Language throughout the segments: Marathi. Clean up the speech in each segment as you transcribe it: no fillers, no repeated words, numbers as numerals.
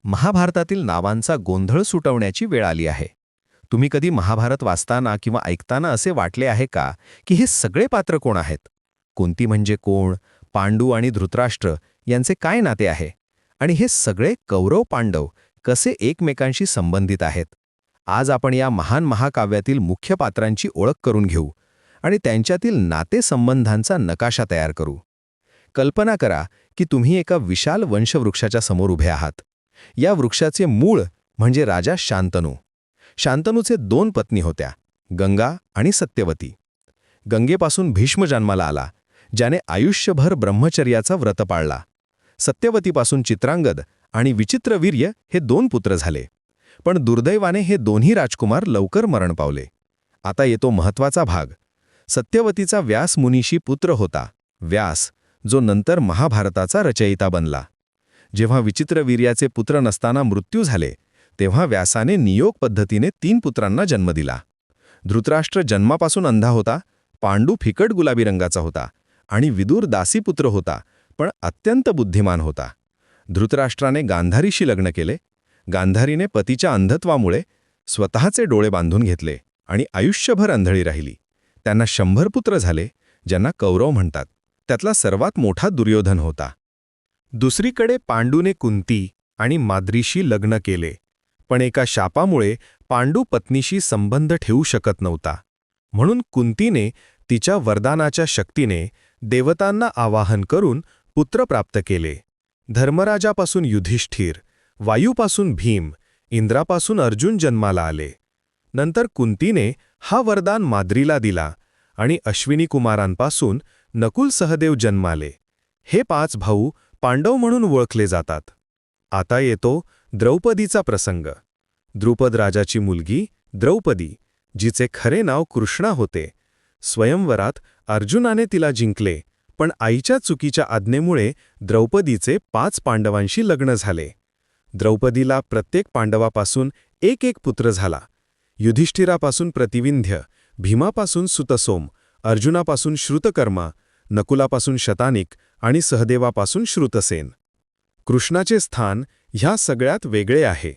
महाभारतातील नावांचा गोंधळ सुटवण्याची वेळ आली आहे. तुम्ही कधी महाभारत वाचताना किंवा ऐकताना असे वाटले आहे का की हे सगळे पात्र कोण आहेत? कुंती म्हणजे कोण? पांडू आणि धृतराष्ट्र यांचे काय नाते आहे? आणि हे सगळे कौरव पांडव कसे एकमेकांशी संबंधित आहेत? आज आपण या महान महाकाव्यातील मुख्य पात्रांची ओळख करून घेऊ आणि त्यांच्यातील नातेसंबंधांचा नकाशा तयार करू. कल्पना करा की तुम्ही एका विशाल वंशवृक्षाच्या समोर उभे आहात. या वृक्षाचे मूळ म्हणजे राजा शांतनू. शांतनूचे 2 पत्नी होत्या, गंगा आणि सत्यवती. गंगेपासून भीष्म जन्माला आला, ज्याने आयुष्यभर ब्रह्मचर्याचा व्रत पाळला. सत्यवतीपासून चित्रांगद आणि विचित्रवीर्य हे 2 पुत्र झाले. पण दुर्दैवाने हे दोन्ही राजकुमार लवकर मरण पावले. आता येतो महत्त्वाचा भाग. सत्यवतीचा व्यास मुनीशी पुत्र होता, व्यास, जो नंतर महाभारताचा रचयिता बनला. जेव्हा विचित्रवीर्याचे पुत्र नसताना मृत्यू झाले, तेव्हा व्यासाने नियोग पद्धतीने 3 पुत्रांना जन्म दिला. धृतराष्ट्र जन्मापासून अंधा होता, पांडू फिकट गुलाबी रंगाचा होता आणि विदुर दासीपुत्र होता, पण अत्यंत बुद्धिमान होता. धृतराष्ट्राने गांधारीशी लग्न केले. गांधारीने पतीच्या अंधत्वामुळे स्वतःचे डोळे बांधून घेतले आणि आयुष्यभर अंधळी राहिली. त्यांना 100 पुत्र झाले, ज्यांना कौरव म्हणतात. त्यातला सर्वात मोठा दुर्योधन होता. दुसरीकडे पांडूने कुंती आणि माद्रीशी लग्न केले, पण एका शापामुळे पांडू पत्नीशी संबंध ठेवू शकत नव्हता. म्हणून कुंतीने तिच्या वरदानाच्या शक्तीने देवतांना आवाहन करून पुत्र प्राप्त केले. धर्मराजापासून युधिष्ठिर, वायूपासून भीम, इंद्रापासून अर्जुन जन्माला आले. नंतर कुंतीने हा वरदान माद्रीला दिला आणि अश्विनी कुमारांपासून नकुल सहदेव जन्माले. हे 5 भाऊ पांडव म्हणून ओळखले जातात. आता येतो द्रौपदीचा प्रसंग. द्रुपद राजाची मुलगी द्रौपदी, जिचे खरे नाव कृष्णा होते. स्वयंवरात अर्जुनाने तिला जिंकले, पण आईच्या चुकीच्या आज्ञेमुळे द्रौपदीचे 5 पांडवांशी लग्न झाले. द्रौपदीला प्रत्येक पांडवापासून एक पुत्र झाला. युधिष्ठिरापासून प्रतिविंध्य, भीमापासून सुतसोम, अर्जुनापासून श्रुतकर्मा, नकुलापासून शतानिक आणि सहदेवापासून श्रुतसेन. कृष्णाचे स्थान ह्या सगळ्यात वेगळे आहे.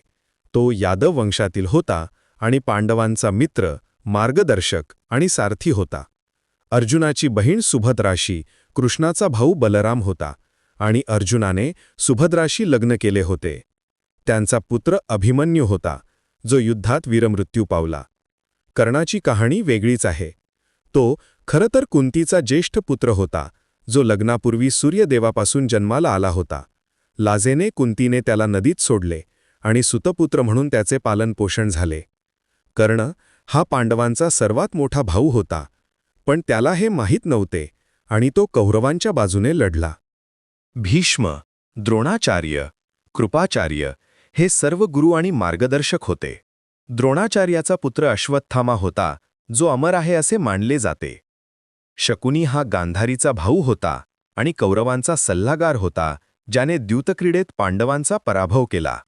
तो यादव वंशातील होता आणि पांडवांचा मित्र, मार्गदर्शक आणि सारथी होता. अर्जुनाची बहीण सुभद्राशी कृष्णाचा भाऊ बलराम होता आणि अर्जुनाने सुभद्राशी लग्न केले होते. त्यांचा पुत्र अभिमन्यू होता, जो युद्धात वीरमृत्यू पावला. कर्णाची कहाणी वेगळीच आहे. तो खरं तर कुंतीचा ज्येष्ठ पुत्र होता, जो लग्नापूर्वी सूर्यदेवापासून जन्माला आला होता. लाजेने कुंतीने त्याला नदीत सोडले आणि सुतपुत्र म्हणून त्याचे पालनपोषण झाले. कर्ण हा पांडवांचा सर्वात मोठा भाऊ होता, पण त्याला हे माहीत नव्हते आणि तो कौरवांच्या बाजूने लढला. भीष्म, द्रोणाचार्य, कृपाचार्य हे सर्व गुरु आणि मार्गदर्शक होते. द्रोणाचार्याचा पुत्र अश्वत्थामा होता, जो अमर आहे असे मानले जाते. शकुनी हा गांधारीचा भाऊ होता आणि कौरवांचा सल्लागार होता, ज्याने द्यूतक्रीडेत पांडवांचा पराभव केला.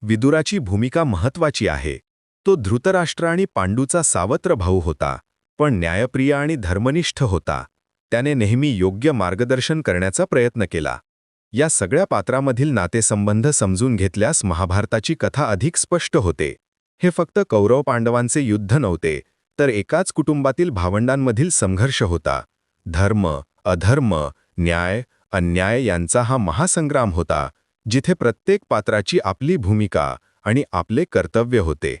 विदुराची भूमिका महत्त्वाची आहे. तो धृतराष्ट्र आणि पांडूचा सावत्र भाऊ होता, पण न्यायप्रिय आणि धर्मनिष्ठ होता. त्याने नेहमी योग्य मार्गदर्शन करण्याचा प्रयत्न केला. या सगळ्या पात्रामधील नातेसंबंध समजून घेतल्यास महाभारताची कथा अधिक स्पष्ट होते. हे फक्त कौरव पांडवांचे युद्ध नव्हते, तर एकाच कुटुंबातील भावंडांमधील संघर्ष होता. धर्म, अधर्म, न्याय, अन्याय यांचा हा महासंग्राम होता, जिथे प्रत्येक पात्राची आपली भूमिका आणि आपले कर्तव्य होते.